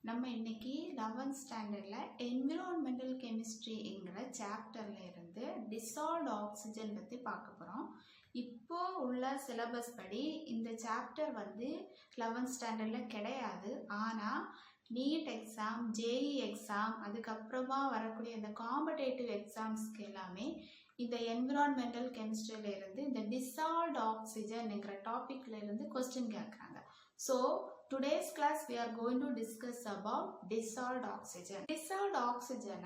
நம்ம இன்னைக்கு 11th ஸ்டாண்டர்ட்ல என்விரான்மெண்டல் கெமிஸ்ட்ரிங்கிற சாப்டர்ல இருந்து டிசால்வ்ட் ஆக்சிஜன் பற்றி பார்க்க போகிறோம். இப்போ உள்ள சிலபஸ் படி இந்த சாப்டர் வந்து 11th ஸ்டாண்டர்டில் கிடையாது. ஆனால் நீட் எக்ஸாம், ஜேஇ எக்ஸாம், அதுக்கப்புறமா வரக்கூடிய இந்த காம்படேட்டிவ் எக்ஸாம்ஸ்க்கு எல்லாமே இந்த என்விரான்மெண்டல் கெமிஸ்ட்ரியில இருந்து இந்த டிசால்வ்ட் ஆக்சிஜன்ங்கிற டாபிக்ல இருந்து கொஸ்டின் கேட்குறாங்க. So today's class we are going to discuss about dissolved oxygen. Dissolved oxygen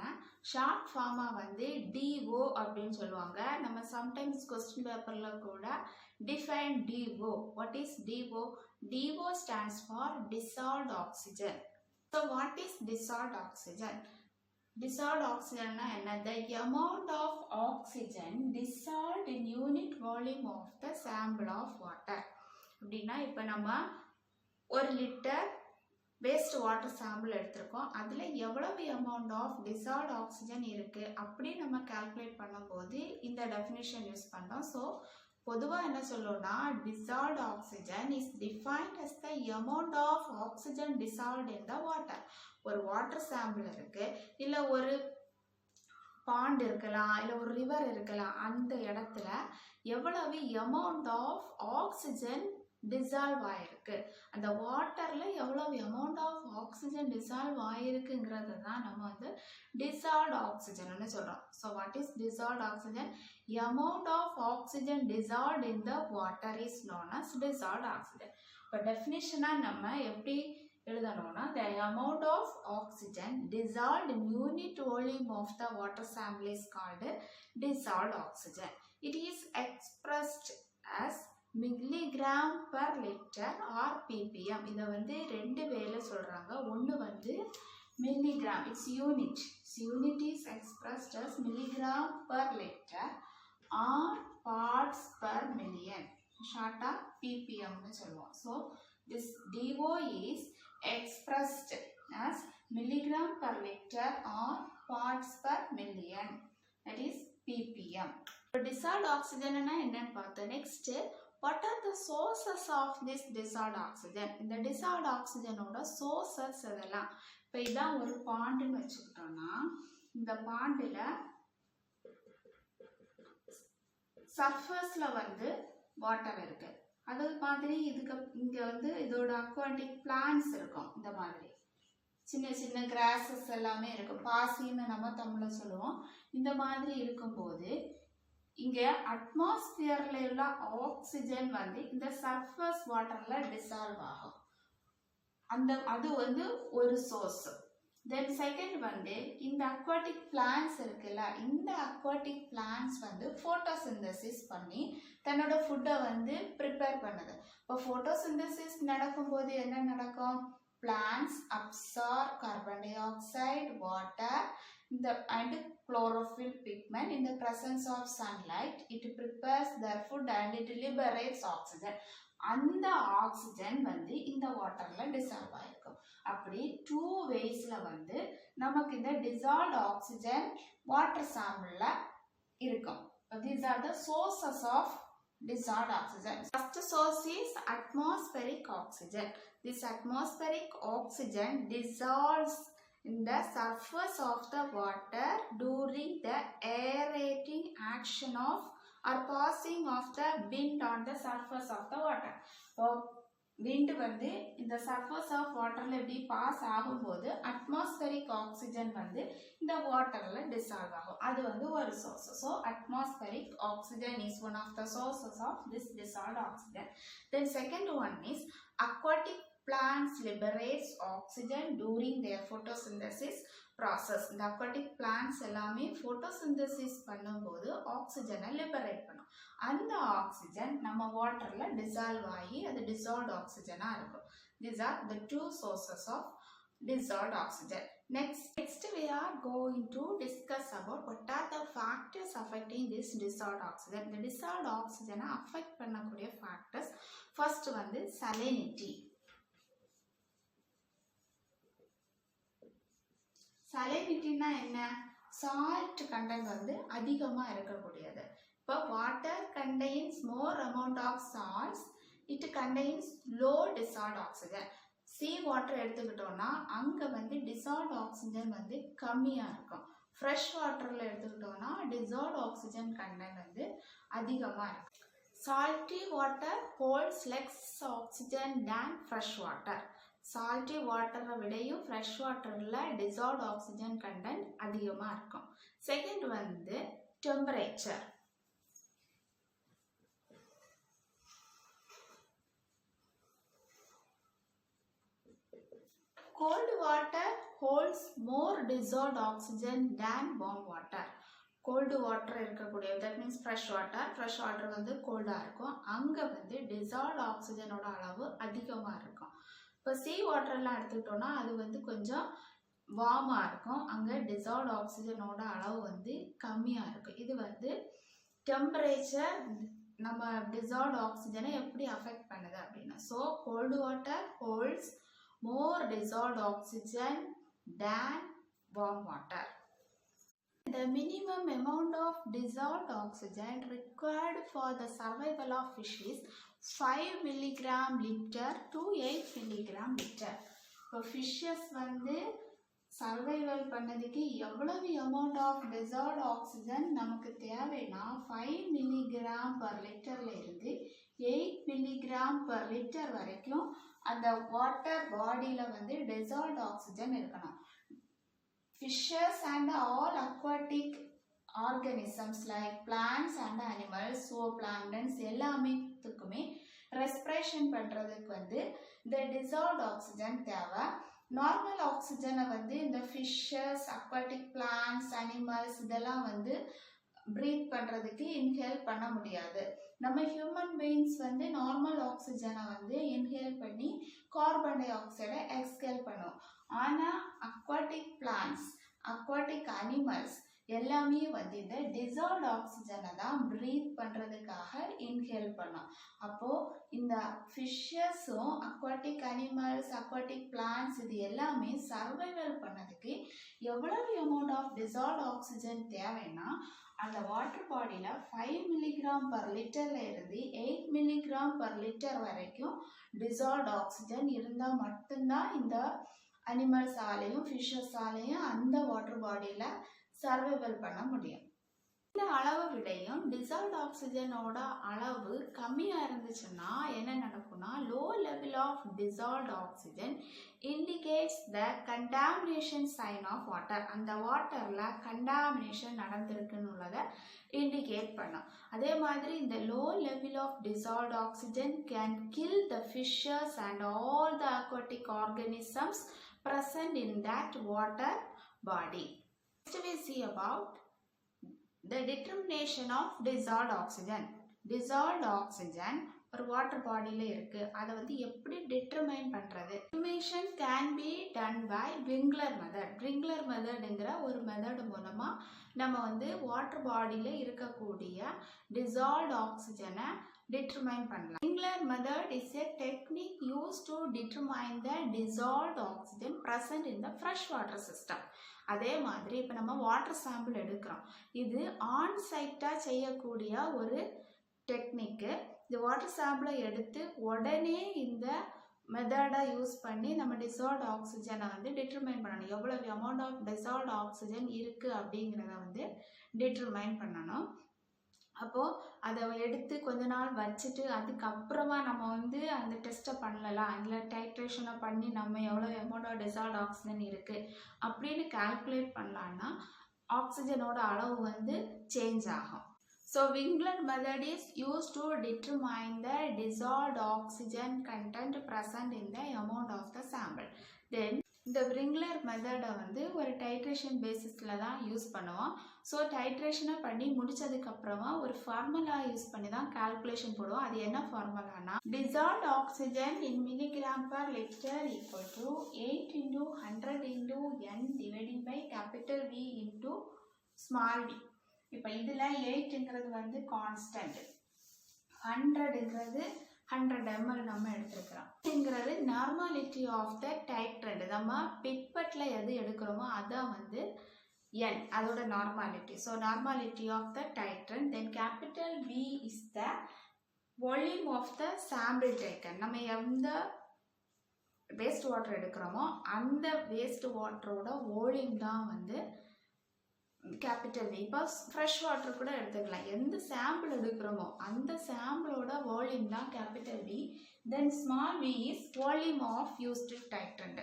short form வந்து DO அப்படின்னு சொல்லுவாங்க. நம்ம sometimes question paperல கூட define DO. What is DO? DO stands for dissolved oxygen. So what is dissolved oxygen? Dissolved oxygen என்ன? The amount of oxygen dissolved in unit volume of the sample of water. அப்படின்னா இப்போ நம்ம 1 litre waste water sample எடுத்திருக்கோம். அதில் எவ்வளவு amount of dissolved oxygen இருக்குது அப்படி நம்ம கால்குலேட் பண்ணும்போது இந்த டெஃபினிஷன் யூஸ் பண்ணுறோம். ஸோ பொதுவாக என்ன சொல்லணும்னா dissolved oxygen is defined as the amount of oxygen dissolved in the water. ஒரு வாட்டர் சாம்பிள் இருக்குது, இல்லை ஒரு பாண்ட் இருக்கலாம், இல்லை ஒரு ரிவர் இருக்கலாம். அந்த இடத்துல எவ்வளவு அமௌண்ட் ஆஃப் ஆக்சிஜன் டிசால்வ் ஆயிருக்கு, அந்த வாட்டர்ல எவ்வளவு அமௌண்ட் ஆஃப் ஆக்சிஜன் டிசால்வ் ஆயிருக்குங்கிறது தான் நம்ம வந்து டிசால்வ்ட் ஆக்சிஜன் சொல்றோம். So what is dissolved oxygen? Amount of oxygen dissolved in the water is known as dissolved oxygen. இப்போ டெஃபினிஷனா நம்ம எப்படி எழுதணும்னா the amount of oxygen dissolved in unit volume of the water sample is called dissolved oxygen. It is expressed as milligram per liter or ppm. இதை வந்து ரெண்டு வேலை சொல்றாங்க. ஒன்று வந்து milligram, its unit. Its unit is expressed as milligram per liter or parts per million. ஷார்ட்டா ppm னு சொல்லுவோம். So this DO is expressed as milligram per liter or parts per million, that is ppm. Dissolved oxygen என்னன்னு பார்த்தோம். Next, what are the sources of this dissolved oxygen? இந்த dissolved oxygen ஓட sources எதெல்லாம்? இப்போ இதான் ஒரு பாண்டுன்னு வச்சுக்கிட்டோம்னா இந்த பாண்டில் சர்ஃபேஸில் வந்து வாட்டர் இருக்கு. அது மாதிரி இதுக்கு இங்கே வந்து இதோட அக்வாட்டிக் பிளான்ஸ் இருக்கும். இந்த மாதிரி சின்ன சின்ன கிராஸஸ் எல்லாமே இருக்கும். பாசின்னு நம்ம தமிழில் சொல்லுவோம். இந்த மாதிரி இருக்கும்போது இங்கே அட்மாஸ்பியர்ல உள்ள ஆக்சிஜன் வந்து இந்த சர்ஃபேஸ் வாட்டர்ல டிசால்வ் ஆகும். அது வந்து ஒரு சோர்ஸ். தென் செகண்ட் வந்து இந்த அக்வாட்டிக் பிளான்ஸ் இருக்குல்ல, இந்த அக்வாட்டிக் பிளான்ஸ் வந்து ஃபோட்டோசிந்தசிஸ் பண்ணி தன்னோட ஃபுட்டை வந்து ப்ரிப்பேர் பண்ணுது. இப்போ ஃபோட்டோசிந்தசிஸ் நடக்கும்போது என்ன நடக்கும்? Plants absorb carbon dioxide, water and chlorophyll pigment in the presence of sunlight. It prepares their food and it liberates oxygen. அந்த ஆக்சிஜன் வந்து இந்த வாட்டர்ல டிசால்வ் ஆயிருக்கும். அப்படி 2 waysல வந்து நமக்கு இந்த டிசால்வ்ட் ஆக்சிஜன் வாட்டர் சாம்பிள்ல இருக்கும். These are the sources of dissolved oxygen. First source is atmospheric oxygen. This atmospheric oxygen dissolves in the surface of the water during the aerating action of or passing of the wind on the surface of the water. So wind வந்து இந்த surface of waterல எப்படி pass ஆகும்போது atmospheric oxygen வந்து இந்த வாட்டர்ல dissolve ஆகும். அது வந்து ஒரு source. So atmospheric oxygen is one of the sources of this dissolved oxygen. Then second one is aquatic plants liberates oxygen during their photosynthesis process. இந்த aquatic plants எல்லாமே photosynthesis பண்ணும்போது ஆக்சிஜனை லிபரேட் பண்ணும். அந்த ஆக்சிஜன் நம்ம வாட்டர்ல டிசால்வ் ஆகி அது டிசால்வ்ட் ஆக்சிஜனா இருக்கும். These are the two sources of dissolved oxygen. Next we are going to discuss about what are the factors affecting this dissolved oxygen. இந்த dissolved oxygen affect பண்ணக்கூடிய factors. First வந்து salinity. சலைனிட்டினா என்ன? Salt content வந்து அதிகமாக இருக்கக்கூடியது. இப்போ water contains more amount of salts, it contains low dissolved oxygen. Sea water எடுத்துக்கிட்டோம்னா அங்கே வந்து டிசால்வ்ட் ஆக்சிஜன் வந்து கம்மியாக இருக்கும். ஃப்ரெஷ் வாட்டரில் எடுத்துக்கிட்டோம்னா டிசால்வ்ட் ஆக்சிஜன் கண்டென்ட் வந்து அதிகமாக இருக்கும். Salty water holds less oxygen than fresh water. Salty வாட்டரை விடையும் ஃப்ரெஷ் வாட்டரில் டிசால்வ்ட் ஆக்சிஜன் கண்டென்ட் அதிகமாக இருக்கும். செகண்ட் வந்து temperature. Cold water holds more dissolved oxygen than warm water. Cold water இருக்கக்கூடிய, தட் மீன்ஸ் ஃப்ரெஷ் வாட்டர் வந்து கோல்டாக இருக்கும். அங்கே வந்து டிசால்வ்ட் ஆக்சிஜனோட அளவு அதிகமாக இருக்கும். இப்போ சீ வாட்டர்லாம் எடுத்துக்கிட்டோன்னா அது வந்து கொஞ்சம் வார்மாக இருக்கும். அங்கே டிசால்வ்ட் ஆக்சிஜனோட அளவு வந்து கம்மியாக இருக்கும். இது வந்து டெம்பரேச்சர் நம்ம டிசால்வ்ட் ஆக்சிஜனை எப்படி அஃபெக்ட் பண்ணுது அப்படின்னா, so cold water holds more dissolved oxygen than warm water. The minimum amount of dissolved oxygen required for the survival of fish is 5 milligram liter to 8 milligram liter. இப்போ fishes வந்து survival பண்ணதுக்கு எவ்வளவு amount of dissolved oxygen நமக்கு தேவைன்னா 5 milligram per லிட்டர்ல இருந்து 8 milligram per litre வரைக்கும் அந்த water பாடியில் வந்து டிசால்வ்ட் ஆக்சிஜன் இருக்கணும். Fishes and all aquatic organisms like plants and animals, planktons எல்லாமேத்துக்குமே ரெஸ்பிரேஷன் பண்ணுறதுக்கு வந்து இந்த டிசால்வ்ட் ஆக்சிஜன் தேவை. நார்மல் ஆக்சிஜனை வந்து இந்த ஃபிஷஸ், அக்வாட்டிக் பிளான்ட்ஸ், அனிமல்ஸ் இதெல்லாம் வந்து ப்ரீத் பண்ணுறதுக்கு இன்ஹேல் பண்ண முடியாது. நம்ம ஹியூமன் பீயிங்ஸ் வந்து நார்மல் ஆக்சிஜனை வந்து இன்ஹேல் பண்ணி கார்பன் டை ஆக்சைடை எக்ஸ்ஹேல் பண்ணும். ஆனால் அக்வாட்டிக் பிளான்ட்ஸ், அக்வாட்டிக் அனிமல்ஸ் எல்லாமே வந்து இந்த டிசால்வ்ட் ஆக்சிஜனை தான் ப்ரீத் பண்ணுறதுக்காக இன்ஹேல் பண்ணும். அப்போது இந்த ஃபிஷ்ஷஸும் அக்வாட்டிக் அனிமல்ஸ், அக்வாட்டிக் பிளான்ட்ஸ் இது எல்லாமே சர்வைவல் பண்ணதுக்கு எவ்வளவு அமௌண்ட் ஆஃப் டிசால்வ்ட் ஆக்சிஜன் தேவைன்னா அந்த வாட்டர் பாடியில் 5 மில்லிகிராம் பர் லிட்டரில் இருந்து 8 மில்லிகிராம் பர் லிட்டர் வரைக்கும் டிசால்வ்ட் ஆக்சிஜன் இருந்தால் மட்டும்தான் இந்த அனிமல்ஸாலையும் ஃபிஷ்ஷஸாலையும் அந்த வாட்டர் பாடியில் சர்வைவல் பண்ண முடியும். இந்த அளவு விடையும் டிசால்வ்ட் ஆக்சிஜனோட அளவு கம்மியாக இருந்துச்சுன்னா என்ன நடக்கும்னா, low level of dissolved oxygen indicates the contamination sign of water. அந்த வாட்டரில் கண்டாமினேஷன் நடந்திருக்குன்னு உள்ளதை இண்டிகேட் பண்ணும். அதே மாதிரி இந்த low level of dissolved oxygen can kill the fishes and all the aquatic organisms present in that water body. Next we see about the determination of dissolved oxygen. Dissolved oxygen ஒரு water பாடியில் இருக்குது, அதை வந்து எப்படி determine பண்ணுறது? Determination can be done by Winkler method. Winkler மெத்தடுங்கிற ஒரு method மூலமாக நம்ம வந்து வாட்டர் பாடியில் இருக்கக்கூடிய டிசால்வ்ட் ஆக்சிஜனை determine பண்ணலாம். Winkler method is a technique used to determine the dissolved oxygen present in the fresh water system. அதே மாதிரி இப்போ நம்ம வாட்டர் சாம்பிள் எடுக்கிறோம். இது ஆன் சைட்டாக செய்யக்கூடிய ஒரு டெக்னிக்கு. இந்த வாட்டர் சாம்பிளை எடுத்து உடனே இந்த மெத்தடை யூஸ் பண்ணி நம்ம டிசால்வ்ட் ஆக்சிஜனை வந்து டிட்டர்மைன் பண்ணணும். எவ்வளவு அமௌண்ட் ஆஃப் டிசால்வ்ட் ஆக்சிஜன் இருக்குது அப்படிங்கிறத வந்து டிட்டர்மைன் பண்ணணும். அப்போது அதை எடுத்து கொஞ்ச நாள் வச்சுட்டு அதுக்கப்புறமா நம்ம வந்து அந்த டெஸ்ட்டை பண்ணலாம். அதில் டைட்ரேஷனை பண்ணி நம்ம எவ்வளோ அமௌண்ட் ஆஃப் டிசால்வ்ட் ஆக்சிஜன் இருக்குது அப்படின்னு கால்குலேட் பண்ணலான்னா ஆக்சிஜனோட அளவு வந்து சேஞ்ச் ஆகும். So Winkler method is use to determine the dissolved oxygen content present in the amount of the sample. Then இந்த விங்லர் மெத்தடை வந்து ஒரு டைட்ரேஷன் பேசிஸில் தான் யூஸ் பண்ணுவோம். ஸோ டைட்ரேஷனை பண்ணி முடிச்சதுக்கப்புறமா ஒரு ஃபார்முலா யூஸ் பண்ணி தான் கால்குலேஷன் போடுவோம். அது என்ன ஃபார்முலானா, dissolved oxygen in milligram per litre equal to 8 into 100 into n dividing by capital V into small v. இப்போ இதில் 8ங்கிறது வந்து கான்ஸ்டன்ட், 100ங்கிறது 100 ml நம்ம எடுத்துருக்கிறோம். இதுங்கிறது நார்மாலிட்டி ஆஃப் த டைட்ரண்ட். நம்ம பிப்பட்டில் எது எடுக்கிறோமோ அதான் வந்து n, அதோட normality. So normality of the titrant. Then capital V is the volume of the sample taken. நம்ம எந்த வேஸ்ட் வாட்டர் எடுக்கிறோமோ அந்த வேஸ்ட் வாட்டரோட வால்யூம் தான் வந்து கேபிட்டல் V. இப்போ ஃப்ரெஷ் வாட்டர் கூட எடுத்துக்கலாம். எந்த சாம்பிள் எடுக்கிறோமோ அந்த சாம்பிளோட வால்யூம் தான் capital V. Then small v is volume of used titrant.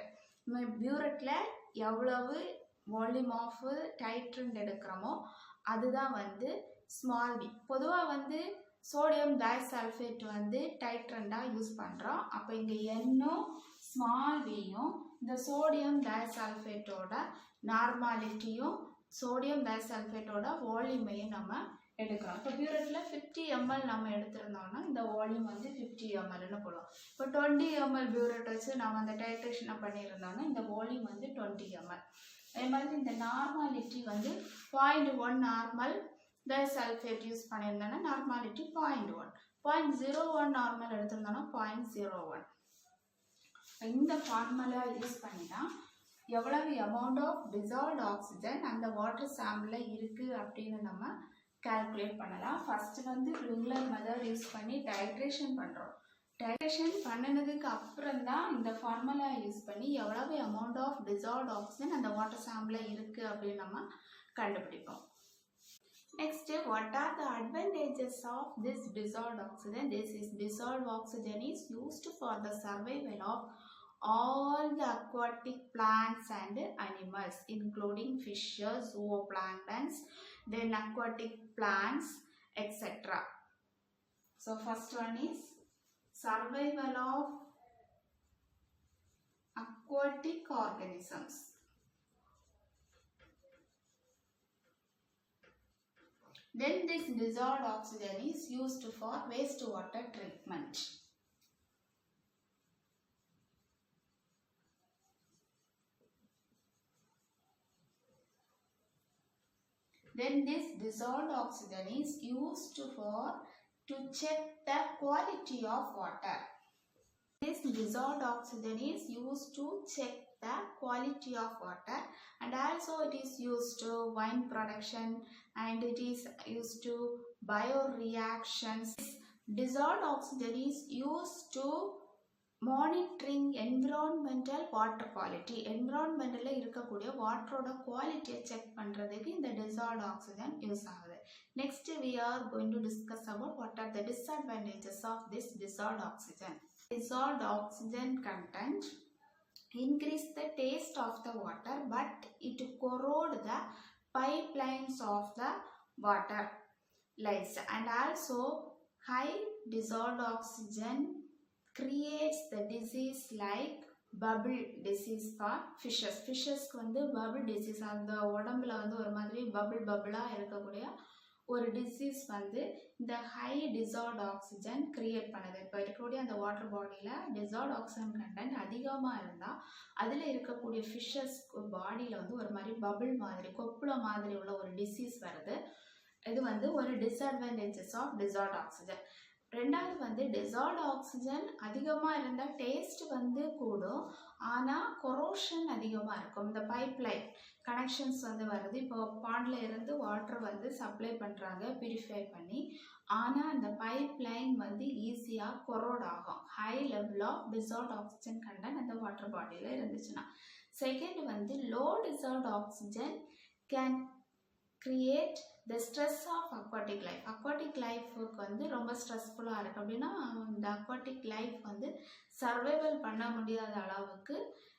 பியூரட்டில் எவ்வளவு வால்யூம் ஆஃப் டைட்ரண்ட் எடுக்கிறோமோ அதுதான் வந்து ஸ்மால் v. பொதுவாக வந்து சோடியம் டைசல்ஃபேட் வந்து டைட்ரண்டாக யூஸ் பண்ணுறோம். அப்போ இங்கே என்னும் ஸ்மால் வியும் இந்த சோடியம் டைசல்ஃபேட்டோட நார்மாலிட்டியும் சோடியம் டைசல்ஃபேட்டோட வால்யூமையும் நம்ம எடுக்கிறோம். இப்போ பியூரட்டில் 50 ml நம்ம எடுத்திருந்தோம்னா இந்த வால்யூம் வந்து 50 mlன்னு போடுவோம். இப்போ 20 ml பியூரட் வச்சு நம்ம அந்த டைட்ரேஷனை பண்ணியிருந்தோம்னா இந்த வால்யூம் வந்து 20 ml. அதே மாதிரி இந்த நார்மாலிட்டி வந்து 0.1 நார்மல் டைசல்ஃபேட் யூஸ் பண்ணியிருந்தோம்னா நார்மாலிட்டி 0.1. 0.01 நார்மல் எடுத்திருந்தோம்னா 0.01. இந்த ஃபார்முலா யூஸ் பண்ணி தான் எவ்வளவு அமௌண்ட் ஆஃப் டிசால்வ்ட் ஆக்சிஜன் அந்த வாட்டர் சாம்பிளில் இருக்குது அப்படின்னு நம்ம கால்குலேட் பண்ணலாம். ஃபஸ்ட்டு வந்து ரெகுலர் மெத்தட் யூஸ் பண்ணி டைட்ரேஷன் பண்ணுறோம். டைட்ரேஷன் பண்ணினதுக்கு அப்புறம் தான் இந்த ஃபார்முலா யூஸ் பண்ணி எவ்வளவு அமௌண்ட் ஆஃப் டிசால்வ்ட் ஆக்சிஜன் அந்த வாட்டர் சாம்பிளில் இருக்குது அப்படின்னு நம்ம கண்டுபிடிப்போம். Next, what are the advantages of this dissolved oxygen? This is dissolved oxygen is used for the survival of all the aquatic plants and animals, including fishes, zooplanktons, then aquatic plants, etc. So first one is survival of aquatic organisms. Then this dissolved oxygen is used for wastewater treatment. Then this dissolved oxygen is used for to check the quality of water. This dissolved oxygen is used to check the quality of water, and also it is used to wine production and it is used to bioreactions. This dissolved oxygen is used to monitoring environmental water quality. Environmental இருக்கக்கூடிய வாட்டரோட குவாலிட்டியை check பண்ணுறதுக்கு இந்த dissolved oxygen use ஆகுது. Next we are going to discuss about what are the disadvantages of this dissolved oxygen. Dissolved oxygen content increase the taste of the water, but it corrode the pipelines of the water lines, and also high dissolved oxygen creates the disease like bubble disease for fishes. Fishesக்கு வந்து bubble disease, அந்த உடம்புல வந்து ஒரு மாதிரி பபிளாக இருக்கக்கூடிய ஒரு disease வந்து இந்த ஹை டிசால்வ்ட் ஆக்சிஜன் கிரியேட் பண்ணுது. இப்போ இருக்கக்கூடிய அந்த வாட்டர் பாடியில் டிசால்வ்ட் ஆக்சிஜன் கண்டென்ட் அதிகமாக இருந்தால் அதில் இருக்கக்கூடிய ஃபிஷ்ஷஸ் பாடியில் வந்து ஒரு மாதிரி பபிள் மாதிரி கொப்புள மாதிரி உள்ள ஒரு டிசீஸ் வருது. இது வந்து ஒரு டிஸ்அட்வான்டேஜஸ் ஆஃப் டிசால்வ்ட் ஆக்சிஜன். ரெண்டாவது வந்து டிசால்வ்ட் ஆக்சிஜன் அதிகமாக இருந்தால் டேஸ்ட் வந்து கூடும், ஆனால் கொரோஷன் அதிகமாக இருக்கும். இந்த பைப்லைன் கனெக்ஷன்ஸ் வந்து வருது. இப்போ பாண்டில் இருந்து வாட்டர் வந்து சப்ளை பண்ணுறாங்க பியூரிஃபை பண்ணி, ஆனால் அந்த பைப்லைன் வந்து ஈஸியாக கொரோட் ஆகும் high level of dissolved oxygen content அந்த வாட்டர் பாடியில் இருந்துச்சுன்னா. செகண்ட் வந்து low dissolved oxygen can create the stress of aquatic life. Aquatic லைஃபுக்கு வந்து ரொம்ப ஸ்ட்ரெஸ்ஃபுல்லாக இருக்குது அப்படின்னா இந்த அக்வாட்டிக் லைஃப் வந்து சர்வைவல் பண்ண முடியாத அளவுக்கு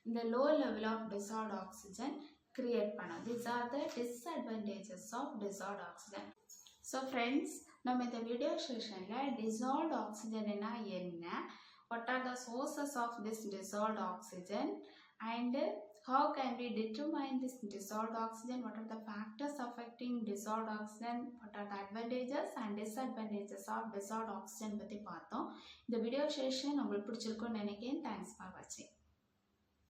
இந்த low level of dissolved oxygen create பண்ணும். These are the disadvantages of dissolved oxygen. So friends, நம்ம இந்த வீடியோ செஷனில் டிசால்வ்ட் ஆக்சிஜன்னா என்ன, what are the sources of this dissolved oxygen, and how can we determine this dissolved oxygen, what are the factors affecting dissolved oxygen, what are the advantages and disadvantages of dissolved oxygen பற்றி பார்த்தோம். இந்த video session உங்களுக்கு பிடிச்சிருக்கும்னு நினைக்கிறேன். Thanks for வாட்சிங்.